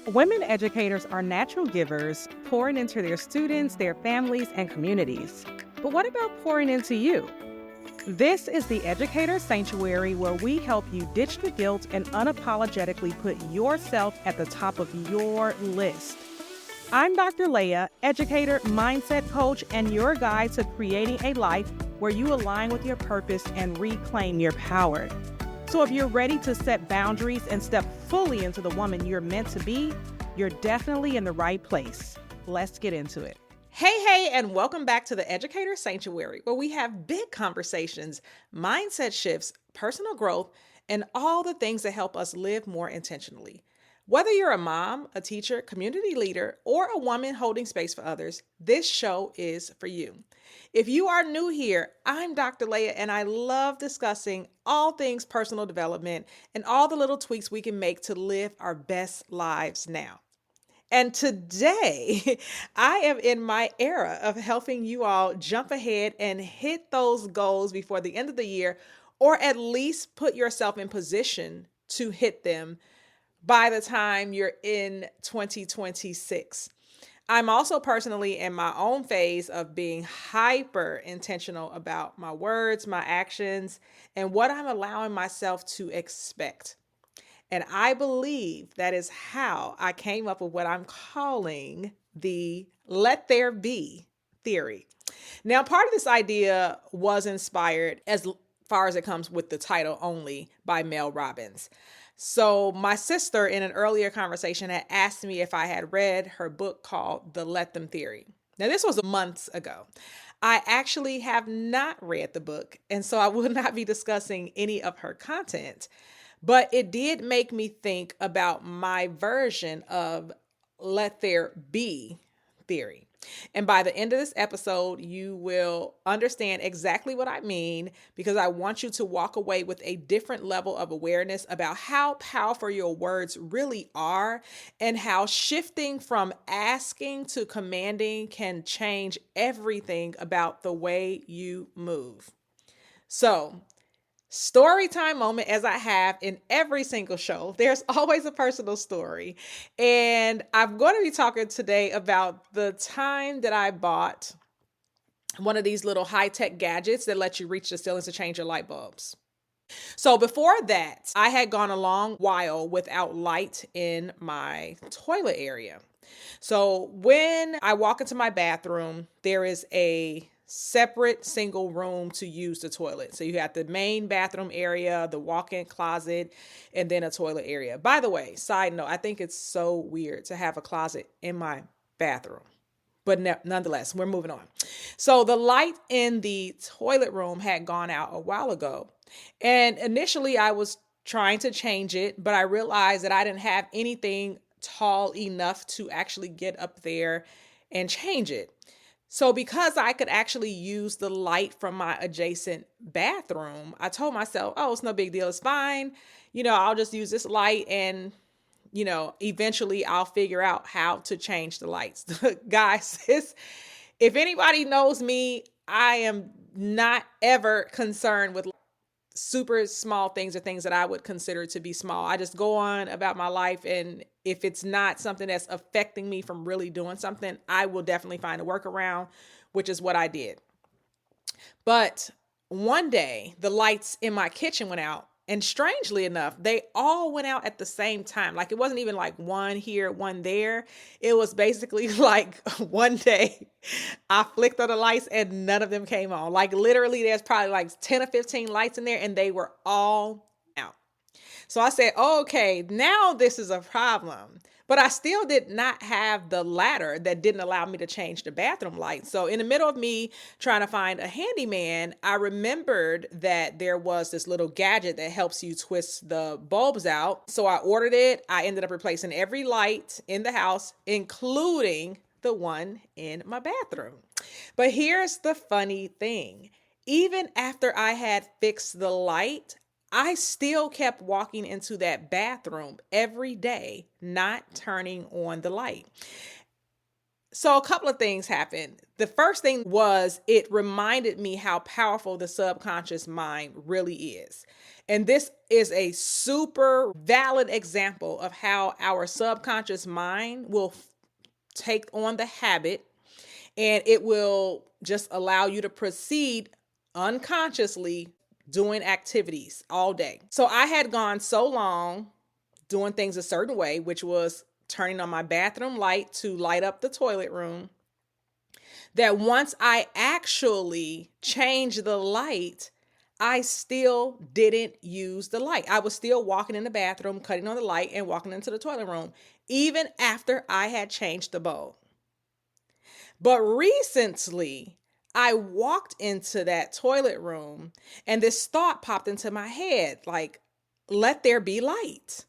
Women educators are natural givers, pouring into their students, their families, and communities. But what about pouring into you? This is the Educator Sanctuary, where we help you ditch the guilt and unapologetically put yourself at the top of your list. I'm Dr. Leah, educator, mindset coach, and your guide to creating a life where you align with your purpose and reclaim your power. So if you're ready to set boundaries and step fully into the woman you're meant to be, you're definitely in the right place. Let's get into it. Hey, and welcome back to the Educator Sanctuary, where we have big conversations, mindset shifts, personal growth, and all the things that help us live more intentionally. Whether you're a mom, a teacher, community leader, or a woman holding space for others, this show is for you. If you are new here, I'm Dr. Leah, and I love discussing all things personal development and all the little tweaks we can make to live our best lives now. And today, I am in my era of helping you all jump ahead and hit those goals before the end of the year, or at least put yourself in position to hit them by the time you're in 2026. I'm also personally in my own phase of being hyper intentional about my words, my actions, and what I'm allowing myself to expect. And I believe that is how I came up with what I'm calling the let there be theory. Now, part of this idea was inspired, as far as it comes with the title only, by Mel Robbins. So my sister in an earlier conversation had asked me if I had read her book called The Let Them Theory. Now, this was months ago. I actually have not read the book, and so I will not be discussing any of her content. But it did make me think about my version of let there be theory. And by the end of this episode, you will understand exactly what I mean, because I want you to walk away with a different level of awareness about how powerful your words really are, and how shifting from asking to commanding can change everything about the way you move. So, story time moment, as I have in every single show. There's always a personal story. And I'm going to be talking today about the time that I bought one of these little high-tech gadgets that let you reach the ceilings to change your light bulbs. So before that, I had gone a long while without light in my toilet area. So when I walk into my bathroom, there is a separate single room to use the toilet. So you have the main bathroom area, the walk-in closet, and then a toilet area. By the way, side note, I think it's so weird to have a closet in my bathroom. But nonetheless, we're moving on. So the light in the toilet room had gone out a while ago. And initially I was trying to change it, but I realized that I didn't have anything tall enough to actually get up there and change it. So because I could actually use the light from my adjacent bathroom, I told myself, oh, it's no big deal. It's fine. I'll just use this light, and eventually I'll figure out how to change the lights. Guys, if anybody knows me, I am not ever concerned with super small things or things that I would consider to be small. I just go on about my life, and if it's not something that's affecting me from really doing something, I will definitely find a workaround, which is what I did. But one day the lights in my kitchen went out, and strangely enough, they all went out at the same time. Like, it wasn't even like one here, one there. It was basically like one day I flicked on the lights and none of them came on. Like, literally, there's probably like 10 or 15 lights in there, and they were all out. So I said, okay, now this is a problem. But I still did not have the ladder that didn't allow me to change the bathroom light. So in the middle of me trying to find a handyman, I remembered that there was this little gadget that helps you twist the bulbs out. So I ordered it. I ended up replacing every light in the house, including the one in my bathroom. But here's the funny thing. Even after I had fixed the light, I still kept walking into that bathroom every day, not turning on the light. So a couple of things happened. The first thing was, it reminded me how powerful the subconscious mind really is. And this is a super valid example of how our subconscious mind will take on the habit, and it will just allow you to proceed unconsciously doing activities all day. So I had gone so long doing things a certain way, which was turning on my bathroom light to light up the toilet room, that once I actually changed the light, I still didn't use the light. I was still walking in the bathroom, cutting on the light, and walking into the toilet room, even after I had changed the bulb. But recently, I walked into that toilet room and this thought popped into my head, like, let there be light.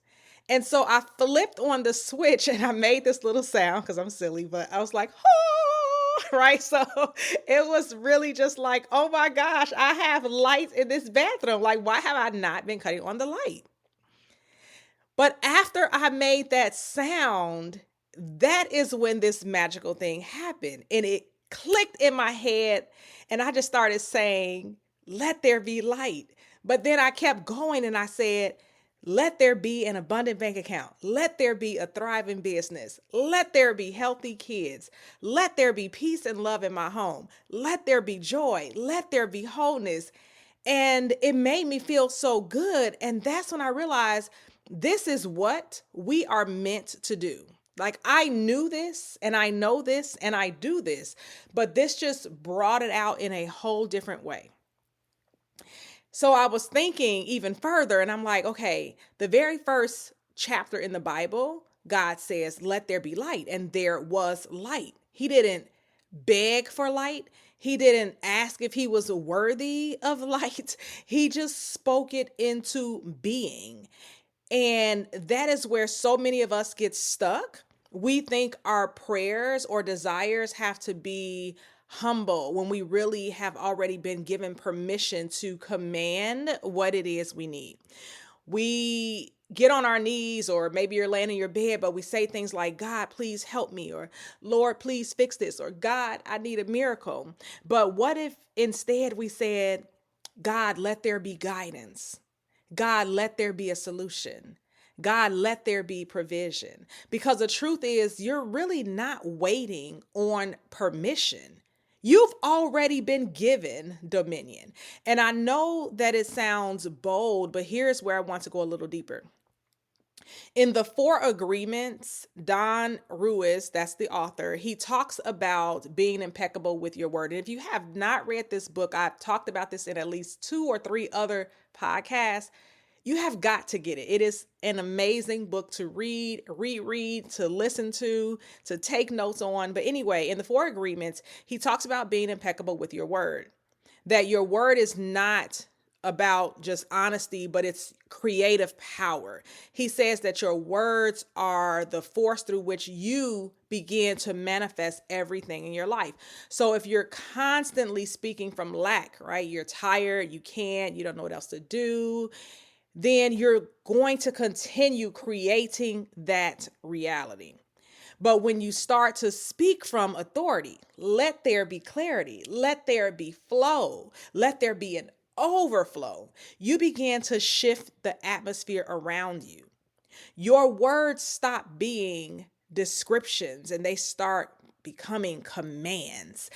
And so I flipped on the switch and I made this little sound because I'm silly, but I was like, oh, right? So it was really just like, oh my gosh, I have lights in this bathroom. Like, why have I not been cutting on the light? But after I made that sound, that is when this magical thing happened. And it clicked in my head. And I just started saying, let there be light. But then I kept going and I said, let there be an abundant bank account. Let there be a thriving business. Let there be healthy kids. Let there be peace and love in my home. Let there be joy. Let there be wholeness. And it made me feel so good. And that's when I realized this is what we are meant to do. Like, I knew this and I know this and I do this, but this just brought it out in a whole different way. So I was thinking even further and I'm like, okay, the very first chapter in the Bible, God says, let there be light. And there was light. He didn't beg for light. He didn't ask if he was worthy of light. He just spoke it into being. And that is where so many of us get stuck. We think our prayers or desires have to be humble when we really have already been given permission to command what it is we need. We get on our knees, or maybe you're laying in your bed, but we say things like, God, please help me, or Lord, please fix this, or God, I need a miracle. But what if instead we said, God, let there be guidance. God, let there be a solution. God, let there be provision. Because the truth is, you're really not waiting on permission. You've already been given dominion. And I know that it sounds bold, but here's where I want to go a little deeper. In the Four Agreements, Don Ruiz, that's the author, he talks about being impeccable with your word. And if you have not read this book, I've talked about this in at least 2 or 3 other podcasts. You have got to get it. It is an amazing book to read, reread, to listen to take notes on. But anyway, in the Four Agreements, he talks about being impeccable with your word. That your word is not about just honesty, but it's creative power. He says that your words are the force through which you begin to manifest everything in your life. So if you're constantly speaking from lack, right? You're tired, you don't know what else to do, then you're going to continue creating that reality. But when you start to speak from authority, let there be clarity, let there be flow, let there be an overflow, you begin to shift the atmosphere around you. Your words stop being descriptions and they start becoming commands.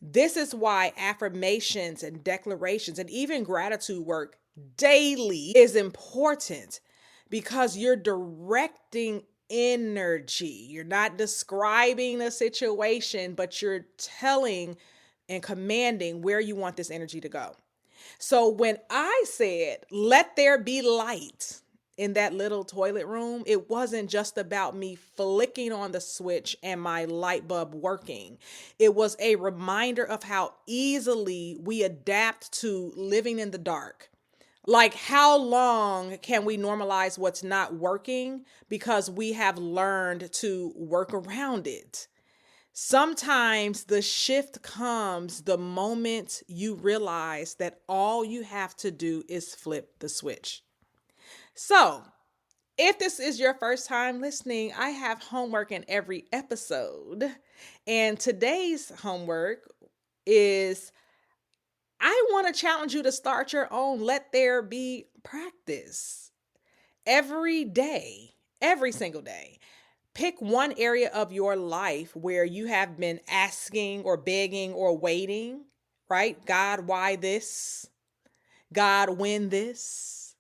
This is why affirmations and declarations and even gratitude work daily is important, because you're directing energy. You're not describing a situation, but you're telling and commanding where you want this energy to go. So when I said, let there be light in that little toilet room, it wasn't just about me flicking on the switch and my light bulb working. It was a reminder of how easily we adapt to living in the dark. Like, how long can we normalize what's not working because we have learned to work around it? Sometimes the shift comes the moment you realize that all you have to do is flip the switch. So, if this is your first time listening, I have homework in every episode. And today's homework is, I want to challenge you to start your own let there be practice every day, every single day. Pick one area of your life where you have been asking or begging or waiting, right? God, why this? God, when this?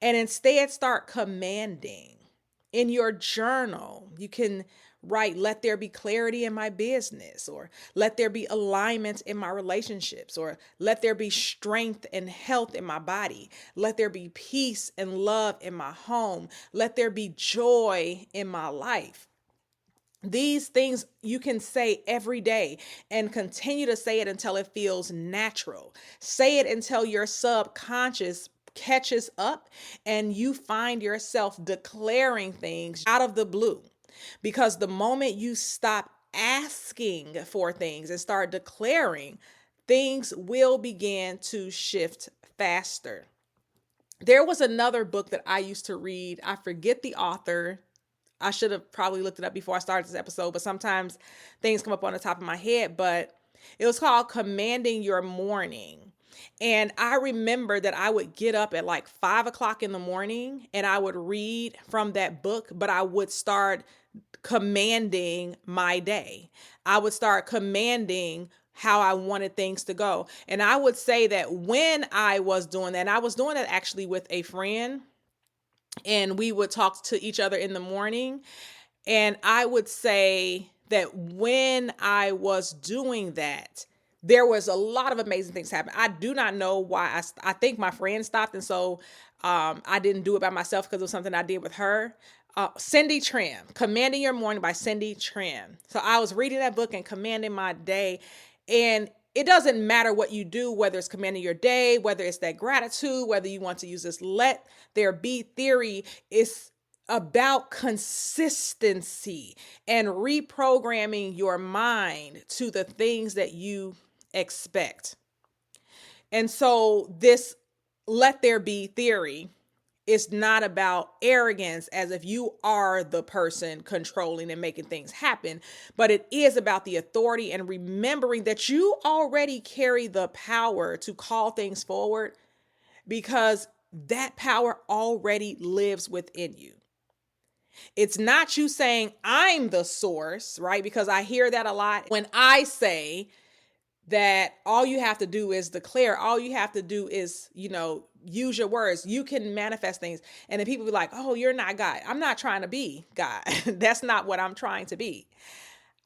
And instead start commanding. In your journal, you can write, let there be clarity in my business, or let there be alignment in my relationships, or let there be strength and health in my body. Let there be peace and love in my home. Let there be joy in my life. These things you can say every day and continue to say it until it feels natural. Say it until your subconscious catches up and you find yourself declaring things out of the blue. Because the moment you stop asking for things and start declaring, things will begin to shift faster. There was another book that I used to read. I forget the author. I should have probably looked it up before I started this episode, but sometimes things come up on the top of my head. But it was called Commanding Your Morning. And I remember that I would get up at like 5 o'clock in the morning and I would read from that book, but I would start commanding my day. I would start commanding how I wanted things to go. And I would say that when I was doing that, and I was doing that actually with a friend, and we would talk to each other in the morning. And I would say that when I was doing that, there was a lot of amazing things happening. I do not know why. I think my friend stopped. And so I didn't do it by myself because it was something I did with her. Cindy Trim, Commanding Your Morning by Cindy Trim. So I was reading that book and commanding my day. And it doesn't matter what you do, whether it's commanding your day, whether it's that gratitude, whether you want to use this let there be theory. It's about consistency and reprogramming your mind to the things that you expect. And so this let there be theory is not about arrogance as if you are the person controlling and making things happen, but it is about the authority and remembering that you already carry the power to call things forward because that power already lives within you. It's not you saying I'm the source, right? Because I hear that a lot. When I say that all you have to do is declare, all you have to do is, use your words, you can manifest things. And then people be like, oh, you're not God. I'm not trying to be God. That's not what I'm trying to be.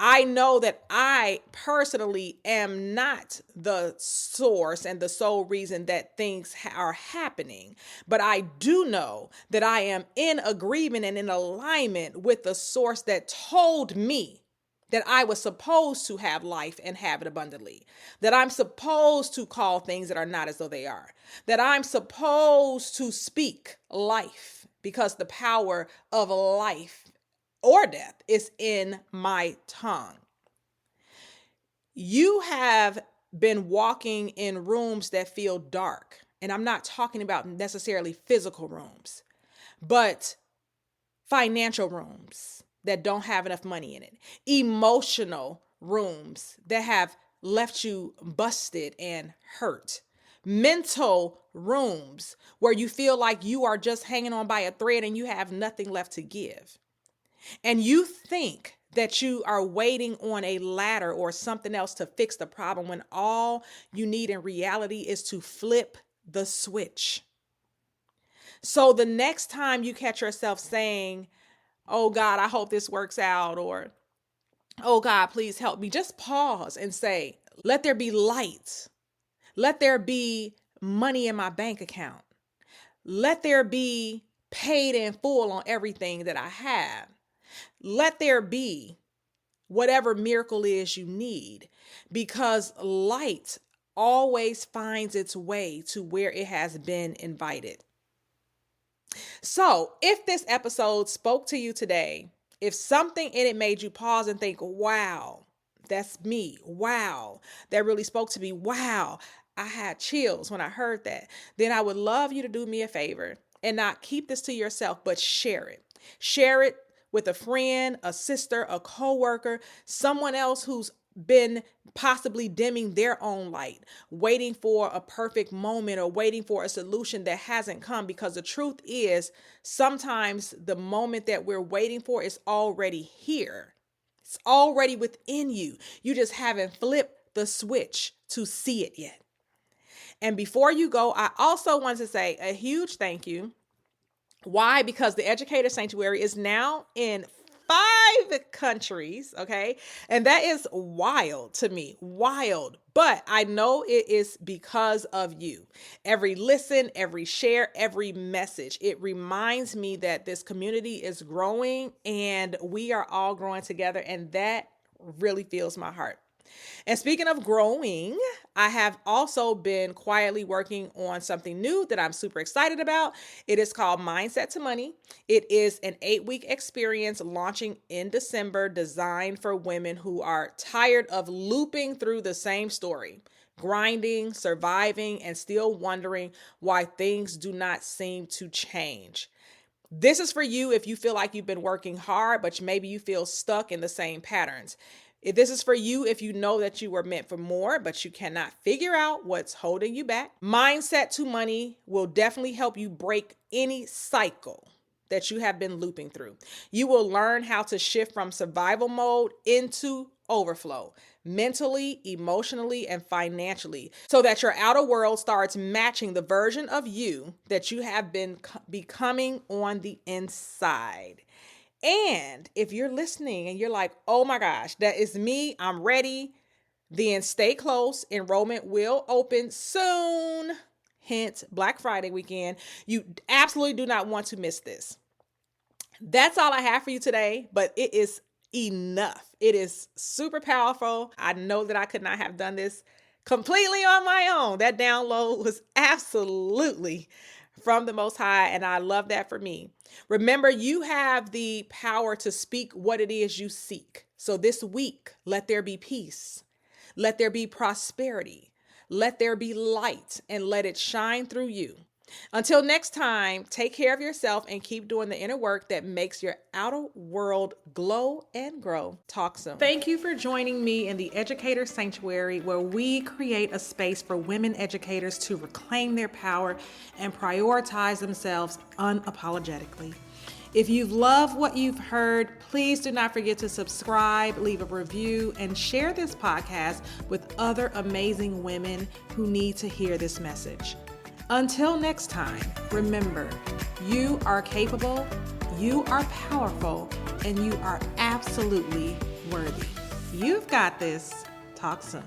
I know that I personally am not the source and the sole reason that things are happening, but I do know that I am in agreement and in alignment with the source that told me that I was supposed to have life and have it abundantly, that I'm supposed to call things that are not as though they are, that I'm supposed to speak life because the power of life or death is in my tongue. You have been walking in rooms that feel dark, and I'm not talking about necessarily physical rooms, but financial rooms that don't have enough money in it, emotional rooms that have left you busted and hurt, mental rooms where you feel like you are just hanging on by a thread and you have nothing left to give. And you think that you are waiting on a ladder or something else to fix the problem when all you need in reality is to flip the switch. So the next time you catch yourself saying, oh God, I hope this works out, or oh God, please help me, just pause and say, let there be light. Let there be money in my bank account. Let there be paid in full on everything that I have. Let there be whatever miracle is you need, because light always finds its way to where it has been invited. So if this episode spoke to you today, if something in it made you pause and think, wow, that's me. Wow, that really spoke to me. Wow, I had chills when I heard that. Then I would love you to do me a favor and not keep this to yourself, but share it. Share it with a friend, a sister, a coworker, someone else who's been possibly dimming their own light, waiting for a perfect moment or waiting for a solution that hasn't come. Because the truth is, sometimes the moment that we're waiting for is already here. It's already within you. You just haven't flipped the switch to see it yet. And before you go, I also want to say a huge thank you. Why? Because the Educator Sanctuary is now in 5 countries, okay? And that is wild to me, wild. But I know it is because of you. Every listen, every share, every message, it reminds me that this community is growing and we are all growing together. And that really fills my heart. And speaking of growing, I have also been quietly working on something new that I'm super excited about. It is called Mindset to Money. It is an 8-week experience launching in December, designed for women who are tired of looping through the same story, grinding, surviving, and still wondering why things do not seem to change. This is for you if you feel like you've been working hard, but maybe you feel stuck in the same patterns. This is for you if you know that you were meant for more, but you cannot figure out what's holding you back. Mindset to Money will definitely help you break any cycle that you have been looping through. You will learn how to shift from survival mode into overflow, mentally, emotionally, and financially, so that your outer world starts matching the version of you that you have been becoming on the inside. And if you're listening and you're like, oh my gosh, that is me, I'm ready, then stay close. Enrollment will open soon. Hint, Black Friday weekend. You absolutely do not want to miss this. That's all I have for you today, but it is enough. It is super powerful. I know that I could not have done this completely on my own. That download was absolutely from the Most High, and I love that for me. Remember, you have the power to speak what it is you seek. So this week, let there be peace. Let there be prosperity. Let there be light, and let it shine through you. Until next time, take care of yourself and keep doing the inner work that makes your outer world glow and grow. Talk soon. Thank you for joining me in the Educator Sanctuary, where we create a space for women educators to reclaim their power and prioritize themselves unapologetically. If you've loved what you've heard, please do not forget to subscribe, leave a review, and share this podcast with other amazing women who need to hear this message. Until next time, remember, you are capable, you are powerful, and you are absolutely worthy. You've got this. Talk soon.